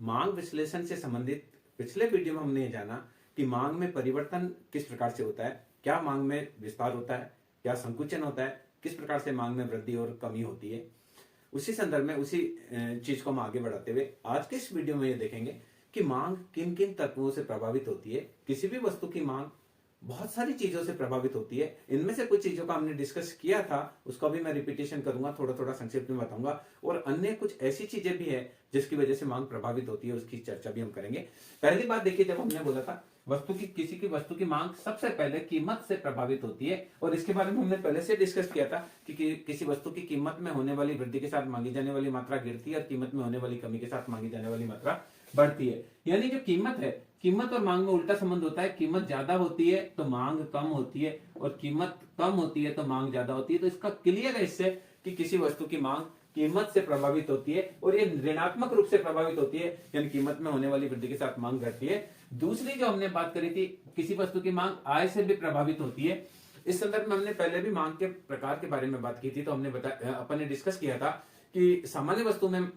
मांग विश्लेषण से संबंधित पिछले वीडियो में हमने ये जाना कि मांग में परिवर्तन किस प्रकार से होता है, क्या मांग में विस्तार होता है, क्या संकुचन होता है, किस प्रकार से मांग में वृद्धि और कमी होती है। उसी संदर्भ में उसी चीज को हम आगे बढ़ाते हुए आज के इस वीडियो में ये देखेंगे कि मांग किन किन तत्वों से प्रभावित होती है। किसी भी वस्तु की मांग बहुत सारी चीजों से प्रभावित होती है। इनमें से कुछ चीजों का हमने डिस्कस किया था, उसका भी मैं रिपीटेशन करूंगा, थोड़ा थोड़ा संक्षेप में बताऊंगा। और अन्य कुछ ऐसी चीजें भी है जिसकी वजह से मांग प्रभावित होती है, उसकी चर्चा भी हम करेंगे। पहली बात देखिए, जब हमने बोला था किसी की वस्तु की मांग सबसे पहले कीमत से प्रभावित होती है, और इसके बारे में हमने पहले से डिस्कस किया था कि किसी वस्तु की कीमत में होने वाली वृद्धि के साथ मांगी जाने वाली मात्रा गिरती है और कीमत में होने वाली कमी के साथ मांगी जाने वाली मात्रा बढ़ती है। यानी जो कीमत है, कीमत और मांग में उल्टा संबंध होता है। कीमत ज्यादा होती है तो मांग कम होती है, और कीमत कम होती है तो मांग ज्यादा होती है। तो इसका क्लियर है इससे कि किसी वस्तु की मांग कीमत से प्रभावित होती है, और ये ऋणात्मक रूप से प्रभावित होती है, यानी कीमत में होने वाली वृद्धि के साथ मांग घटती है। दूसरी जो हमने बात करी थी, किसी वस्तु की मांग आय से भी प्रभावित होती है। इस संदर्भ में हमने पहले भी मांग के प्रकार के बारे में बात की थी। तो हमने अपन ने डिस्कस किया था कि सामान्य वस्तु में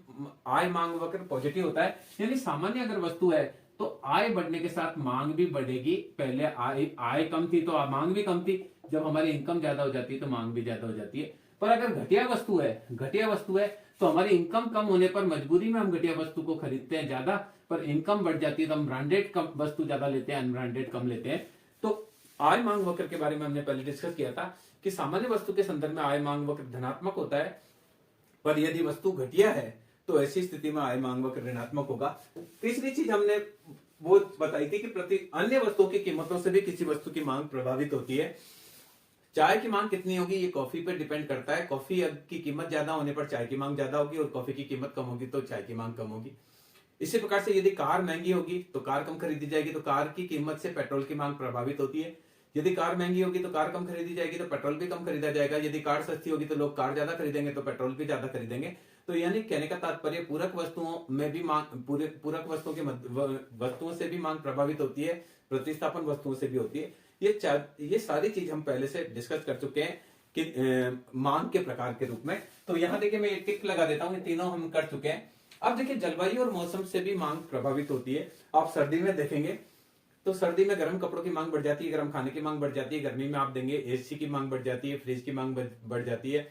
आय मांग वक्र पॉजिटिव होता है, यानी सामान्य अगर वस्तु है तो आय बढ़ने के साथ मांग भी बढ़ेगी। पहले आय कम थी तो मांग भी कम थी, जब हमारी इनकम ज्यादा हो जाती है तो मांग भी ज्यादा हो जाती है। पर अगर घटिया वस्तु है तो हमारी इनकम कम होने पर मजबूरी में हम घटिया वस्तु को खरीदते हैं ज्यादा, पर इनकम बढ़ जाती है तो हम ब्रांडेड कम वस्तु ज्यादा लेते हैं, अनब्रांडेड कम लेते हैं। तो आय मांग वक्र के बारे में हमने पहले डिस्कस किया था कि सामान्य वस्तु के संदर्भ में आय मांग वक्र धनात्मक होता है, पर यदि वस्तु घटिया है तो ऐसी स्थिति में आय मांग वक्र ऋणात्मक होगा। तीसरी चीज हमने वो बताई थी कि प्रति अन्य वस्तुओं की कीमतों से भी किसी वस्तु की मांग प्रभावित होती है। चाय की मांग कितनी होगी ये कॉफी पर डिपेंड करता है। कॉफी की कीमत ज्यादा होने पर चाय की मांग ज्यादा होगी, और कॉफी की कीमत कम होगी तो चाय की मांग कम होगी। इसी प्रकार से यदि कार महंगी होगी तो कार कम खरीदी जाएगी, तो कार की कीमत से पेट्रोल की मांग प्रभावित होती है। यदि कार महंगी होगी तो कार कम खरीदी जाएगी तो पेट्रोल भी कम खरीदा जाएगा। यदि कार सस्ती होगी तो लोग कार ज्यादा खरीदेंगे तो पेट्रोल भी ज्यादा खरीदेंगे। तो यानी कहने का तात्पर्य पूरक वस्तुओं में भी मांग, पूरक वस्तुओं के वस्तुओं से भी मांग प्रभावित होती है, प्रतिस्थापन वस्तुओं से भी होती है। ये सारी चीज हम पहले से डिस्कस कर चुके हैं कि मांग के प्रकार के रूप में। तो यहाँ देखिए मैं एक टिक लगा देता हूँ, ये तीनों हम कर चुके हैं। अब देखिए जलवायु और मौसम से भी मांग प्रभावित होती है। आप सर्दी में देखेंगे तो सर्दी में गर्म कपड़ों की मांग बढ़ जाती है, गर्म खाने की मांग बढ़ जाती है। गर्मी में आप देंगे एसी की मांग बढ़ जाती है, फ्रिज की मांग बढ़ जाती है,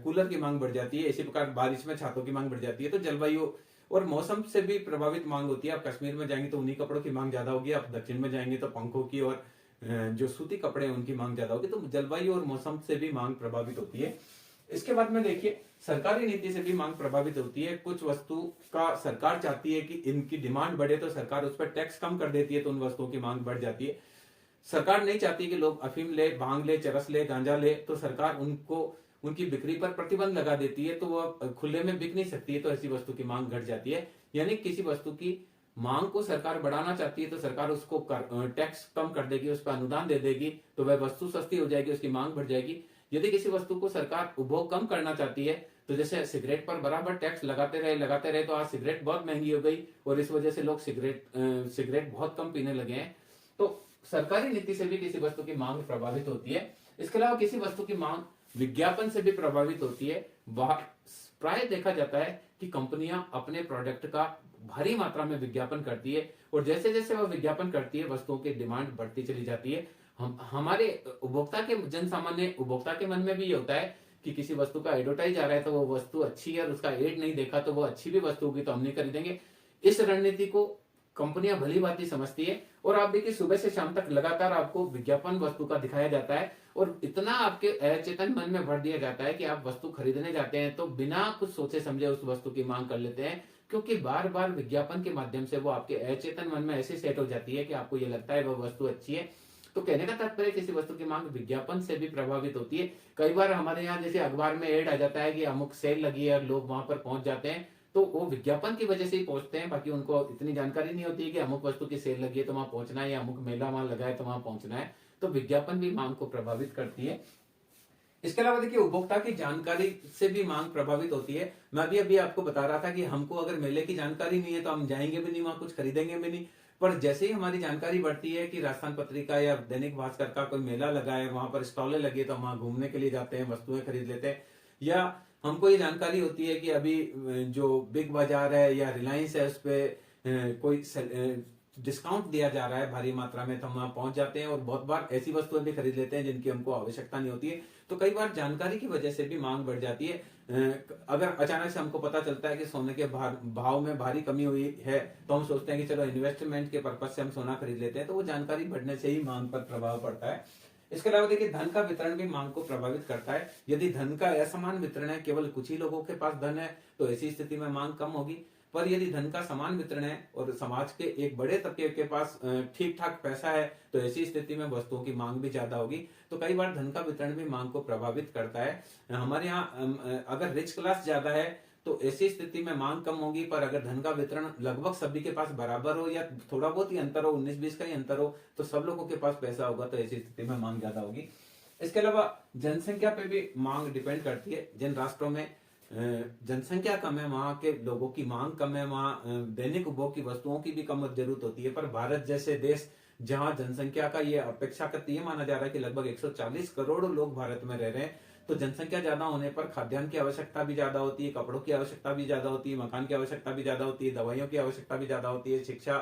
कूलर की मांग बढ़ जाती है। इसी प्रकार बारिश में छातों की मांग बढ़ जाती है। तो जलवायु और मौसम से भी प्रभावित मांग होती है। आप कश्मीर में जाएंगे तो उन्हीं कपड़ों की मांग ज्यादा होगी, आप दक्षिण में जाएंगे तो पंखों की और जो सूती कपड़े हैं उनकी मांग ज्यादा होगी। तो जलवायु और मौसम से भी मांग प्रभावित होती है। इसके बाद में देखिए सरकारी नीति से भी मांग प्रभावित होती है। कुछ वस्तु का सरकार चाहती है कि इनकी डिमांड बढ़े तो सरकार उस पर टैक्स कम कर देती है, तो उन वस्तुओं की मांग बढ़ जाती है। सरकार नहीं चाहती कि लोग अफीम ले, भांग ले, चरस ले, गांजा ले, तो सरकार उनकी बिक्री पर प्रतिबंध लगा देती है, तो वह खुले में बिक नहीं सकती है, तो ऐसी वस्तु की मांग घट जाती है। यानी किसी वस्तु की मांग को सरकार बढ़ाना चाहती है तो सरकार उसको टैक्स कम कर देगी, उस पर अनुदान दे देगी, तो वह वस्तु सस्ती हो जाएगी, उसकी मांग बढ़ जाएगी। यदि किसी वस्तु को सरकार उपभोग कम करना चाहती है, तो जैसे सिगरेट पर बराबर टैक्स लगाते रहे तो आज सिगरेट बहुत महंगी हो गई और इस वजह से लोग सिगरेट बहुत कम पीने लगे हैं। तो सरकारी नीति से भी किसी वस्तु की मांग प्रभावित होती है। इसके अलावा किसी वस्तु की मांग विज्ञापन से भी प्रभावित होती है। वह प्राय देखा जाता है कि कंपनियां अपने प्रोडक्ट का भारी मात्रा में विज्ञापन करती है, और जैसे जैसे वह विज्ञापन करती है वस्तुओं की डिमांड बढ़ती चली जाती है। हमारे जन सामान्य उपभोक्ता के मन में भी ये होता है कि किसी वस्तु का एडवर्टाइज आ रहा है तो वो वस्तु अच्छी है, और उसका एड नहीं देखा तो वो अच्छी भी वस्तु होगी तो हम नहीं खरीदेंगे। इस रणनीति को कंपनियां भली भांति समझती है, और आप देखिए सुबह से शाम तक लगातार आपको विज्ञापन वस्तु का दिखाया जाता है, और इतना आपके अचेतन मन में भर दिया जाता है कि आप वस्तु खरीदने जाते हैं तो बिना कुछ सोचे समझे उस वस्तु की मांग कर लेते हैं, क्योंकि बार बार विज्ञापन के माध्यम से वो आपके अचेतन मन में ऐसे सेट हो जाती है कि आपको ये लगता है वह वस्तु अच्छी है। तो कहने का तात्पर्य किसी वस्तु की मांग विज्ञापन से भी प्रभावित होती है। कई बार हमारे यहाँ जैसे अखबार में एड आ जाता है कि अमुक सेल लगी है और लोग वहां पर पहुंच जाते हैं, तो वो विज्ञापन की वजह से ही पहुंचते हैं, बाकी उनको इतनी जानकारी नहीं होती है कि अमुक वस्तु की सेल लगी है तो वहां पहुंचना है, या अमुक मेला वहां लगा है तो वहां पहुंचना है। तो विज्ञापन भी मांग को प्रभावित करती है। इसके अलावा देखिए उपभोक्ता की जानकारी से भी मांग प्रभावित होती है। मैं भी अभी आपको बता रहा था कि हमको अगर मेले की जानकारी नहीं है तो हम जाएंगे भी नहीं, वहां कुछ खरीदेंगे भी नहीं। पर जैसे ही हमारी जानकारी बढ़ती है कि राजस्थान पत्रिका या दैनिक भास्कर का कोई मेला लगा है, वहां पर स्टॉलें लगी है, तो हम वहां घूमने के लिए जाते हैं, वस्तुएं खरीद लेते हैं। या हमको ये जानकारी होती है कि अभी जो बिग बाजार है या रिलायंस है उस पे कोई डिस्काउंट दिया जा रहा है भारी मात्रा में, तो हम वहां पहुंच जाते हैं और बहुत बार ऐसी वस्तुएं भी खरीद लेते हैं जिनकी हमको आवश्यकता नहीं होती है। तो कई बार जानकारी की वजह से भी मांग बढ़ जाती है। अगर अचानक से हमको पता चलता है कि सोने के भाव में भारी कमी हुई है, तो हम सोचते हैं कि चलो इन्वेस्टमेंट के पर्पज से हम सोना खरीद लेते हैं, तो वो जानकारी बढ़ने से ही मांग पर प्रभाव पड़ता है। इसके अलावा देखिए, धन का वितरण भी मांग को प्रभावित करता है। यदि धन का असमान वितरण है, केवल कुछ ही लोगों के पास धन है, तो ऐसी स्थिति में मांग कम होगी। पर यदि धन का समान वितरण है और समाज के एक बड़े तबके के पास ठीक ठाक पैसा है, तो ऐसी स्थिति में वस्तुओं की मांग भी ज्यादा होगी। तो कई बार धन का वितरण भी मांग को प्रभावित करता है। हमारे यहाँ अगर रिच क्लास ज्यादा है तो ऐसी स्थिति में मांग कम होगी, पर अगर धन का वितरण लगभग सभी के पास बराबर हो या थोड़ा बहुत ही अंतर हो, 19-20 का ही अंतर हो, तो सब लोगों के पास पैसा होगा, तो ऐसी स्थिति में मांग ज्यादा होगी। इसके अलावा जनसंख्या पे भी मांग डिपेंड करती है। जिन राष्ट्रों में जनसंख्या कम है, वहां के लोगों की मांग कम है, वहां दैनिक उपभोग की वस्तुओं की भी कम जरूरत होती है। पर भारत जैसे देश, जहां जनसंख्या का ये अपेक्षाकृत ये माना जा रहा है कि लगभग 140 करोड़ लोग भारत में रह रहे हैं, तो जनसंख्या ज्यादा होने पर खाद्यान्न की आवश्यकता भी ज्यादा होती है, कपड़ों की आवश्यकता भी ज्यादा होती है, मकान की आवश्यकता भी ज्यादा होती है, दवाइयों की आवश्यकता भी ज्यादा होती है, शिक्षा,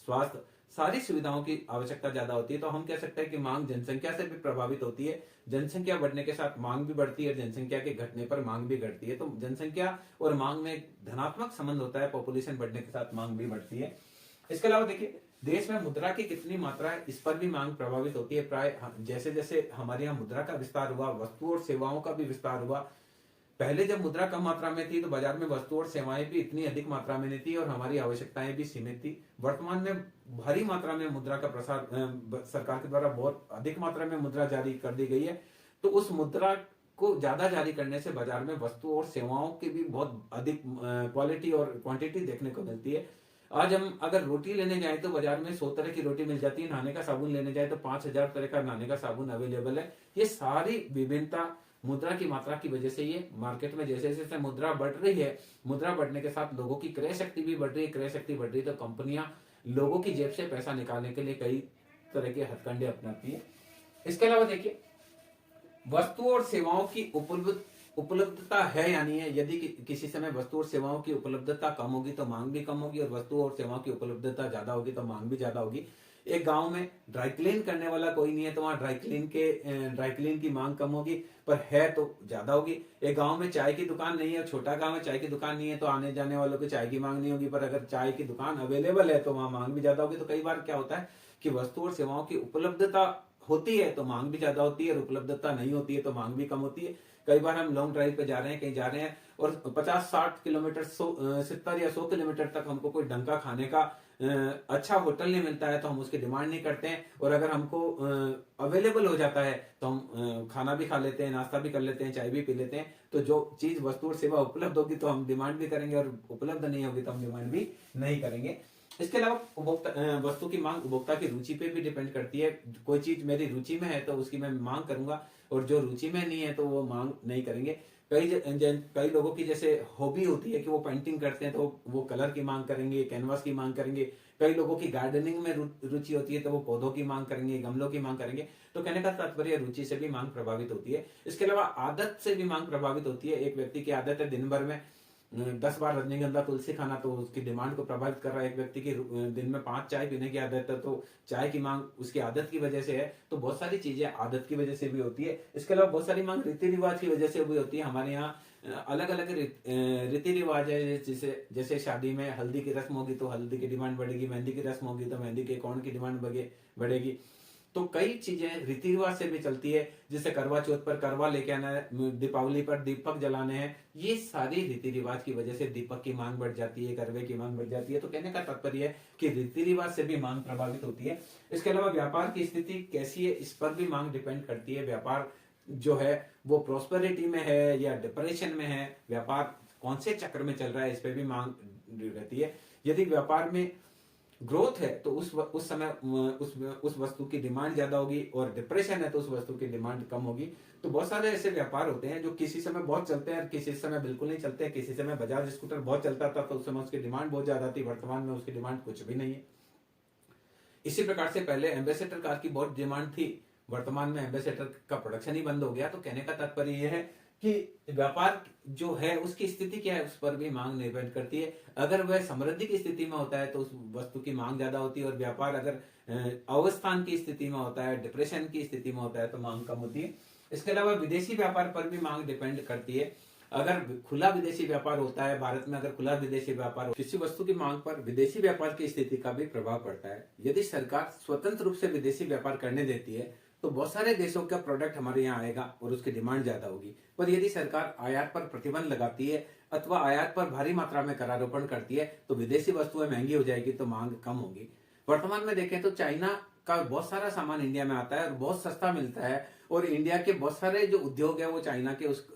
स्वास्थ्य, सारी सुविधाओं की आवश्यकता ज्यादा होती है। तो हम कह सकते हैं कि मांग जनसंख्या से भी प्रभावित होती है। जनसंख्या बढ़ने के साथ मांग भी बढ़ती है, जनसंख्या के घटने पर मांग भी घटती है। तो जनसंख्या और मांग में एक धनात्मक संबंध होता है, पॉपुलेशन बढ़ने के साथ मांग भी बढ़ती है। इसके अलावा देखिए, देश में मुद्रा की कितनी मात्रा है, इस पर भी मांग प्रभावित होती है। प्राय जैसे जैसे हमारे यहाँ मुद्रा का विस्तार हुआ, वस्तु और सेवाओं का भी विस्तार हुआ। पहले जब मुद्रा कम मात्रा में थी तो बाजार में वस्तु और सेवाएं भी इतनी अधिक मात्रा में नहीं थी और हमारी आवश्यकताएं भी सीमित थी। वर्तमान में भारी मात्रा में मुद्रा का प्रसार सरकार के द्वारा बहुत अधिक मात्रा में मुद्रा जारी कर दी गई है। तो उस मुद्रा को ज्यादा जारी करने से बाजार में वस्तु और सेवाओं की भी बहुत अधिक क्वालिटी और क्वांटिटी देखने को मिलती है। आज हम अगर रोटी लेने जाए तो बाजार में 100 तरह की रोटी मिल जाती है, नहाने का साबुन लेने जाए तो 5000 तरह का नहाने का साबुन अवेलेबल है। ये सारी विभिन्नता मुद्रा की मात्रा की वजह से ये मार्केट में जैसे जैसे मुद्रा बढ़ रही है, मुद्रा बढ़ने के साथ लोगों की क्रय शक्ति भी बढ़ रही है। क्रय शक्ति बढ़ रही है तो कंपनियां लोगों की जेब से पैसा निकालने के लिए कई तरह के हथकंडे अपनाती है। इसके अलावा देखिए, वस्तु और सेवाओं की उपलब्धता है या नहीं है। यदि किसी समय वस्तु और सेवाओं की उपलब्धता कम होगी तो मांग भी कम होगी, और वस्तु और सेवाओं की उपलब्धता ज्यादा होगी तो मांग भी ज्यादा होगी। एक गांव में ड्राई क्लीन करने वाला कोई नहीं है तो वहां ड्राई क्लीन की मांग कम होगी, पर है तो ज्यादा होगी। एक गांव में चाय की दुकान नहीं है, छोटा गांव है, चाय की दुकान नहीं है, तो आने जाने वालों को चाय की मांग नहीं होगी, पर अगर चाय की दुकान अवेलेबल है तो वहां मांग भी ज्यादा होगी। तो कई बार क्या होता है कि वस्तु और सेवाओं की उपलब्धता होती है तो मांग भी ज्यादा होती है, और उपलब्धता नहीं होती है तो मांग भी कम होती है। कई बार हम लॉन्ग ड्राइव पे जा रहे हैं, कहीं जा रहे हैं और 50-60 किलोमीटर 70 या 100 किलोमीटर तक हमको कोई ढंग का खाने का अच्छा होटल नहीं मिलता है, तो हम उसकी डिमांड नहीं करते हैं। और अगर हमको अवेलेबल हो जाता है तो हम खाना भी खा लेते हैं, नाश्ता भी कर लेते हैं, चाय भी पी लेते हैं। तो जो चीज वस्तु और सेवा उपलब्ध होगी तो हम डिमांड भी करेंगे, और उपलब्ध नहीं होगी तो हम डिमांड भी नहीं करेंगे। इसके अलावा वस्तु की मांग उपभोक्ता की रुचि पे भी डिपेंड करती है। कोई चीज मेरी रुचि में है तो उसकी मैं मांग करूंगा, और जो रुचि में नहीं है तो वो मांग नहीं करेंगे। कई लोगों की जैसे हॉबी होती है कि वो पेंटिंग करते हैं तो वो कलर की मांग करेंगे, कैनवास की मांग करेंगे। कई लोगों की गार्डनिंग में रुचि होती है तो वो पौधों की मांग करेंगे, गमलों की मांग करेंगे। तो कहने का तात्पर्य रुचि से भी मांग प्रभावित होती है। इसके अलावा आदत से भी मांग प्रभावित होती है। एक व्यक्ति की आदत है दिन भर में 10 बार रजनीगंधा तुलसी खाना, तो उसकी डिमांड को प्रभावित कर रहा है। एक व्यक्ति की दिन में 5 चाय पीने की आदत है तो चाय की मांग उसकी आदत की वजह से है। तो बहुत सारी चीजें आदत की वजह से भी होती है। इसके अलावा बहुत सारी मांग रीति रिवाज की वजह से भी होती है। हमारे यहाँ अलग अलग रीति रिवाज है। जैसे शादी में हल्दी की रस्म होगी तो हल्दी की डिमांड बढ़ेगी, मेहंदी की रस्म होगी तो मेहंदी के कौन की डिमांड बढ़ेगी। तो कई चीजें रीति रिवाज से भी चलती है। जैसे करवा चौथ पर करवा लेके आना है, दीपावली पर दीपक जलाने हैं, ये सारी रीति रिवाज की वजह से दीपक की मांग बढ़ जाती है, करवे की मांग बढ़ जाती है। तो कहने का तात्पर्य है कि रीति रिवाज से भी मांग प्रभावित होती है। इसके अलावा व्यापार की स्थिति कैसी है, इस पर भी मांग डिपेंड करती है। व्यापार जो है वो प्रोस्पेरिटी में है या डिप्रेशन में है, व्यापार कौन से चक्र में चल रहा है, इस पर भी मांग रहती है। यदि व्यापार में ग्रोथ है तो उस समय उस वस्तु की डिमांड ज्यादा होगी, और डिप्रेशन है तो उस वस्तु की डिमांड कम होगी। तो बहुत सारे ऐसे व्यापार होते हैं जो किसी समय बहुत चलते हैं, किसी समय बिल्कुल नहीं चलते हैं। किसी समय बजाज स्कूटर बहुत चलता था तो उस समय उसकी डिमांड बहुत ज्यादा थी, वर्तमान में उसकी डिमांड कुछ भी नहीं है। इसी प्रकार से पहले एम्बेसडर कार की बहुत डिमांड थी, वर्तमान में एम्बेसडर का प्रोडक्शन ही बंद हो गया। तो कहने का तात्पर्य यह है कि व्यापार जो है उसकी स्थिति क्या है, उस पर भी मांग निर्भर करती है। अगर वह समृद्धि की स्थिति में होता है तो उस वस्तु की मांग ज्यादा होती है, और व्यापार अगर अवस्थान की स्थिति में होता है, डिप्रेशन की स्थिति में होता है, तो मांग कम होती है। इसके अलावा विदेशी व्यापार पर भी मांग डिपेंड करती है। अगर खुला विदेशी व्यापार होता है भारत में, अगर खुला विदेशी व्यापार हो, किसी वस्तु की मांग पर विदेशी व्यापार की स्थिति का भी प्रभाव पड़ता है। यदि सरकार स्वतंत्र रूप से विदेशी व्यापार करने देती है तो बहुत सारे देशों का प्रोडक्ट हमारे यहाँ आएगा और उसकी डिमांड ज्यादा होगी। पर यदि सरकार आयात पर प्रतिबंध लगाती है अथवा आयात पर भारी मात्रा में करारोपण करती है तो विदेशी वस्तुएं महंगी हो जाएगी, तो मांग कम होगी। वर्तमान में देखें तो चाइना का बहुत सारा सामान इंडिया में आता है और बहुत सस्ता मिलता है, और इंडिया के बहुत सारे जो उद्योग है वो चाइना के उस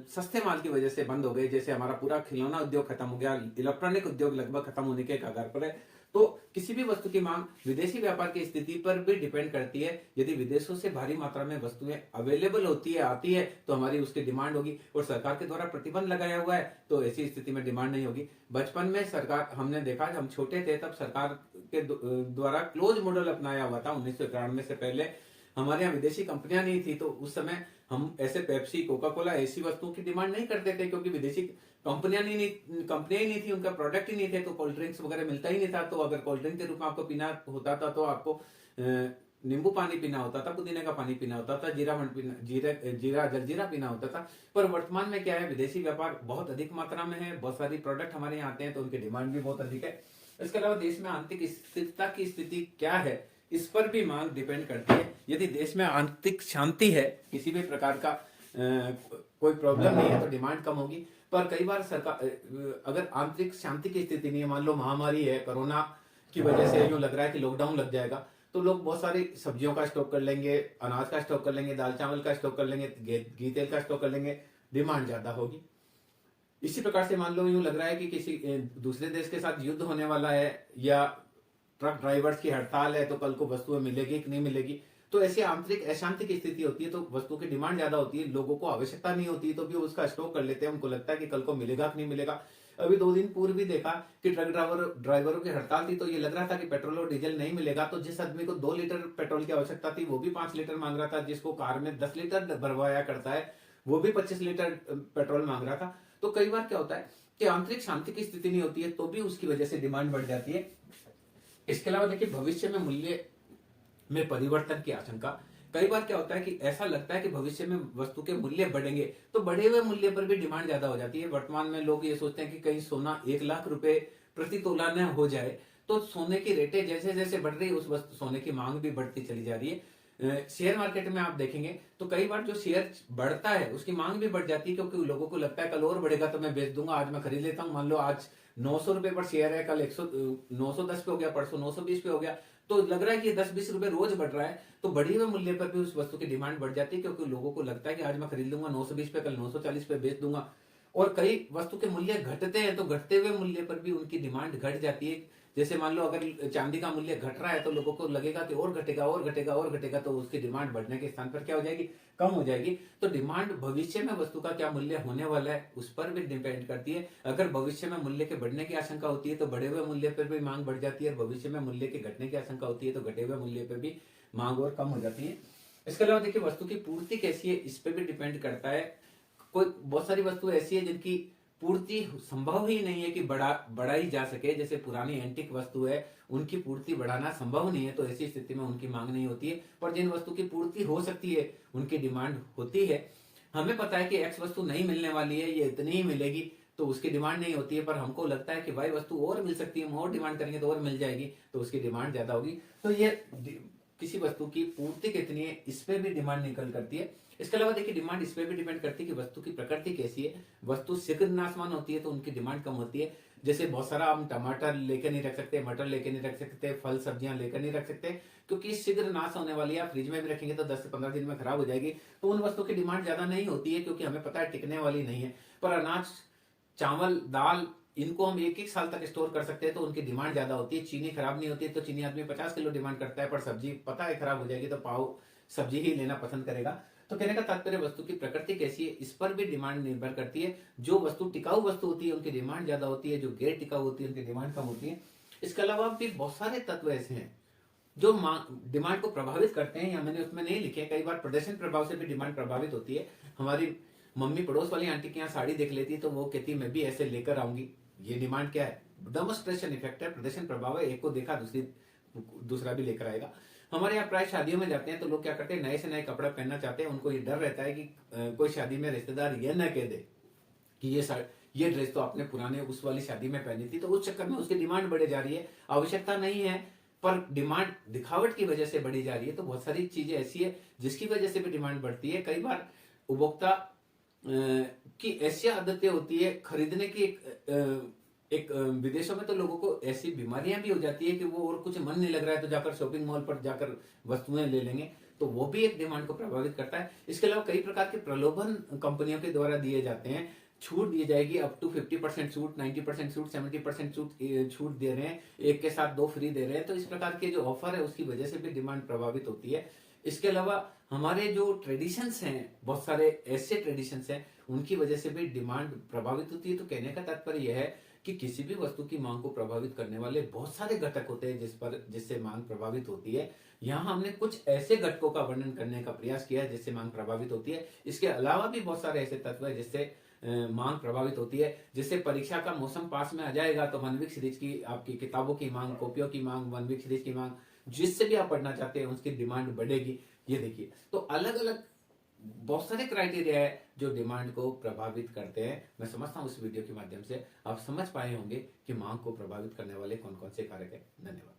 सस्ते माल की वजह से बंद हो गए। जैसे हमारा पूरा खिलौना उद्योग खत्म हो गया, इलेक्ट्रॉनिक उद्योग लगभग खत्म होने के कगार पर है। तो किसी भी वस्तु की मांग विदेशी व्यापार की स्थिति पर भी डिपेंड करती है। यदि विदेशों से भारी मात्रा में वस्तुएं अवेलेबल होती है, आती है, तो हमारी उसकी डिमांड होगी, और सरकार के द्वारा प्रतिबंध लगाया हुआ है तो ऐसी स्थिति में डिमांड नहीं होगी। बचपन में सरकार, हमने देखा हम छोटे थे तब सरकार के द्वारा क्लोज मॉडल अपनाया हुआ था 1991 से पहले। हमारे यहाँ विदेशी कंपनियां नहीं थी, तो उस समय हम ऐसे पेप्सी, कोका कोला ऐसी वस्तुओं की डिमांड नहीं करते थे, क्योंकि विदेशी कंपनियां ही नहीं थी, उनका प्रोडक्ट ही नहीं थे, तो कोल्ड ड्रिंक्स वगैरह मिलता ही नहीं था। तो अगर कोल्ड ड्रिंक के रूप में आपको पीना होता था तो आपको नींबू पानी पीना होता था, पुदीने का पानी पीना होता था, जीरा जलजीरा पीना होता था। पर वर्तमान में क्या है, विदेशी व्यापार बहुत अधिक मात्रा में है, बहुत सारी प्रोडक्ट हमारे यहाँ आते हैं तो उनकी डिमांड भी बहुत अधिक है। इसके अलावा देश में आंतरिक स्थिरता की स्थिति क्या है, इस पर भी मांग डिपेंड करती है। यदि देश में आंतरिक शांति है, किसी भी प्रकार का कोई प्रॉब्लम नहीं है, तो डिमांड कम होगी। पर कई बार सरकार, अगर आंतरिक शांति की स्थिति नहीं है, मान लो महामारी है, कोरोना की वजह से यूं लग रहा है कि लॉकडाउन लग जाएगा, तो लोग बहुत सारी सब्जियों का स्टॉक कर लेंगे, अनाज का स्टॉक कर लेंगे, दाल चावल का स्टॉक कर लेंगे, घी तेल का स्टॉक कर लेंगे, डिमांड ज्यादा होगी। इसी प्रकार से मान लो यूं लग रहा है कि किसी दूसरे देश के साथ युद्ध होने वाला है, या ट्रक ड्राइवर्स की हड़ताल है, तो कल को वस्तुएं मिलेगी कि नहीं मिलेगी। तो ऐसी आंतरिक अशांति की स्थिति होती है तो वस्तु की डिमांड ज्यादा होती है, लोगों को आवश्यकता नहीं होती तो भी उसका स्टॉक कर लेते हैं, उनको लगता है कि कल को मिलेगा कि नहीं मिलेगा। अभी 2 दिन पूर्व भी देखा कि ट्रक ड्राइवरों की हड़ताल थी, तो ये लग रहा था कि पेट्रोल और डीजल नहीं मिलेगा, तो जिस आदमी को 2 लीटर पेट्रोल की आवश्यकता थी वो भी 5 लीटर मांग रहा था, जिसको कार में 10 लीटर भरवाया करता है वो भी 25 लीटर पेट्रोल मांग रहा था। तो कई बार क्या होता है कि आंतरिक शांति की स्थिति नहीं होती है तो भी उसकी वजह से डिमांड बढ़ जाती है। इसके अलावा देखिए, भविष्य में मूल्य में परिवर्तन की आशंका। कई बार क्या होता है कि ऐसा लगता है कि भविष्य में वस्तु के मूल्य बढ़ेंगे, तो बढ़े हुए मूल्य पर भी डिमांड ज्यादा हो जाती है। वर्तमान में लोग ये सोचते हैं कि कहीं सोना 1 लाख रुपए प्रति तोला न हो जाए, तो सोने की रेटें जैसे जैसे बढ़ रही है उस वस्तु सोने की मांग भी बढ़ती चली जा रही है। शेयर मार्केट में आप देखेंगे तो कई बार जो शेयर बढ़ता है उसकी मांग भी बढ़ जाती है, क्योंकि लोगों को लगता है कल और बढ़ेगा तो मैं बेच दूंगा, आज मैं खरीद लेता हूँ। मान लो आज 900 रुपए पर शेयर है, कल 910 पे हो गया, परसों 920 पे हो गया, तो लग रहा है कि 10-20 रुपए रोज बढ़ रहा है, तो बढ़ी हुए मूल्य पर भी उस वस्तु की डिमांड बढ़ जाती है, क्योंकि लोगों को लगता है कि आज मैं खरीद लूंगा 920 पे, कल 940 पे बेच दूंगा। और कई वस्तु के मूल्य घटते हैं तो घटते हुए मूल्य पर भी उनकी डिमांड घट जाती है। जैसे मान लो अगर चांदी का मूल्य घट रहा है तो लोगों को लगेगा कि और घटेगा और घटेगा और घटेगा, तो उसकी डिमांड बढ़ने के स्थान पर क्या हो जाएगी, कम हो जाएगी। तो डिमांड भविष्य में वस्तु का क्या मूल्य होने वाला है उस पर भी डिपेंड करती है। अगर भविष्य में मूल्य के बढ़ने की आशंका होती है तो बढ़े हुए मूल्य पर भी मांग बढ़ जाती है, और भविष्य में मूल्य के घटने की आशंका होती है तो घटे हुए मूल्य पर भी मांग और कम हो जाती है। इसके अलावा देखिए, वस्तु की पूर्ति कैसी है इस पर भी डिपेंड करता है। कोई बहुत सारी वस्तु ऐसी है जिनकी पूर्ति संभव ही नहीं है कि बढ़ाई जा सके, जैसे पुरानी एंटिक वस्तु है उनकी पूर्ति बढ़ाना संभव नहीं है, तो ऐसी स्थिति में उनकी मांग नहीं होती है। पर जिन वस्तु की पूर्ति हो सकती है उनकी डिमांड होती है। हमें पता है कि एक्स वस्तु नहीं मिलने वाली है, ये इतनी ही मिलेगी, तो उसकी डिमांड नहीं होती है। पर हमको लगता है कि भाई वस्तु और मिल सकती है, हम और डिमांड करेंगे तो और मिल जाएगी, तो उसकी डिमांड ज्यादा होगी। तो ये किसी वस्तु की पूर्ति कितनी है इस पे भी डिमांड निकल करती है। इसके अलावा देखिए, डिमांड इस पे भी डिपेंड करती है कि वस्तु की प्रकृति कैसी है। वस्तु शीघ्र नाशवान होती है तो उनकी डिमांड कम होती है। जैसे बहुत सारा हम टमाटर लेकर नहीं रख सकते, मटर लेकर नहीं रख सकते, फल सब्जियां लेकर नहीं रख सकते, क्योंकि शीघ्र नाश होने वाली है। फ्रिज में भी रखेंगे तो 10 से 15 दिन में खराब हो जाएगी, तो उन वस्तुओं की डिमांड ज्यादा नहीं होती है, क्योंकि हमें पता है टिकने वाली नहीं है। पर अनाज, चावल, दाल, इनको हम 1-1 साल तक स्टोर कर सकते हैं तो उनकी डिमांड ज्यादा होती है। चीनी खराब नहीं होती है, तो चीनी आदमी 50 किलो डिमांड करता है, पर सब्जी पता है खराब हो जाएगी तो पाव सब्जी ही लेना पसंद करेगा। तो कहने का तात्पर्य वस्तु की प्रकृति कैसी है इस पर भी डिमांड निर्भर करती है। जो वस्तु टिकाऊ वस्तु होती है उनकी डिमांड ज्यादा होती है, जो गैर टिकाऊ होती है उनकी डिमांड कम होती है। इसके अलावा भी बहुत सारे तत्व ऐसे हैं जो डिमांड को प्रभावित करते हैं, या मैंने उसमें नहीं लिखे, कई बार प्रदर्शन प्रभाव से भी डिमांड प्रभावित होती है। हमारी मम्मी पड़ोस वाली आंटी के यहाँ साड़ी देख लेती है तो वो कहती है मैं भी ऐसे लेकर आऊंगी। ये डिमांड क्या है? डेमोस्ट्रेशन इफेक्ट है, प्रदर्शन प्रभाव है। एक को देखा दूसरा भी लेकर आएगा। हमारे यहाँ प्राय शादियों में जाते हैं तो लोग क्या करते हैं, नए से नए कपड़ा पहनना चाहते हैं। उनको ये डर रहता है कि कोई शादी में रिश्तेदार ये न कह दे कि ये ड्रेस तो आपने पुराने उस वाली शादी में पहनी थी, तो उस चक्कर में उसकी डिमांड बढ़े जा रही है। आवश्यकता नहीं है पर डिमांड दिखावट की वजह से बढ़ी जा रही है। तो बहुत सारी चीजें ऐसी है जिसकी वजह से भी डिमांड बढ़ती है। कई बार उपभोक्ता की ऐसी आदतें होती है खरीदने की, एक विदेशों में तो लोगों को ऐसी बीमारियां भी हो जाती है कि वो और कुछ मन नहीं लग रहा है तो जाकर शॉपिंग मॉल पर जाकर वस्तुएं ले लेंगे, तो वो भी एक डिमांड को प्रभावित करता है। इसके अलावा कई प्रकार के प्रलोभन कंपनियों के द्वारा दिए जाते हैं। छूट दी जाएगी अप टू 50% छूट, 90% छूट, 70% छूट दे रहे हैं, एक के साथ दो फ्री दे रहे हैं। तो इस प्रकार के जो ऑफर है उसकी वजह से भी डिमांड प्रभावित होती है। इसके अलावा हमारे जो ट्रेडिशंस हैं, बहुत सारे ऐसे ट्रेडिशंस हैं, उनकी वजह से भी डिमांड प्रभावित होती है। तो कहने का तात्पर्य यह है कि किसी भी वस्तु की मांग को प्रभावित करने वाले बहुत सारे घटक होते हैं जिससे मांग प्रभावित होती है। यहाँ हमने कुछ ऐसे घटकों का वर्णन करने का प्रयास किया है जिससे मांग प्रभावित होती है। इसके अलावा भी बहुत सारे ऐसे तत्व है जिससे मांग प्रभावित होती है। जिससे परीक्षा का मौसम पास में आ जाएगा तो 1 वीक सीरीज की आपकी किताबों की मांग, कॉपियों की मांग, 1 वीक सीरीज की मांग, जिससे भी आप पढ़ना चाहते हैं उसकी डिमांड बढ़ेगी। ये देखिए, तो अलग अलग बहुत सारे क्राइटेरिया है जो डिमांड को प्रभावित करते हैं। मैं समझता हूं इस वीडियो के माध्यम से आप समझ पाए होंगे कि मांग को प्रभावित करने वाले कौन कौन से कारक है। धन्यवाद।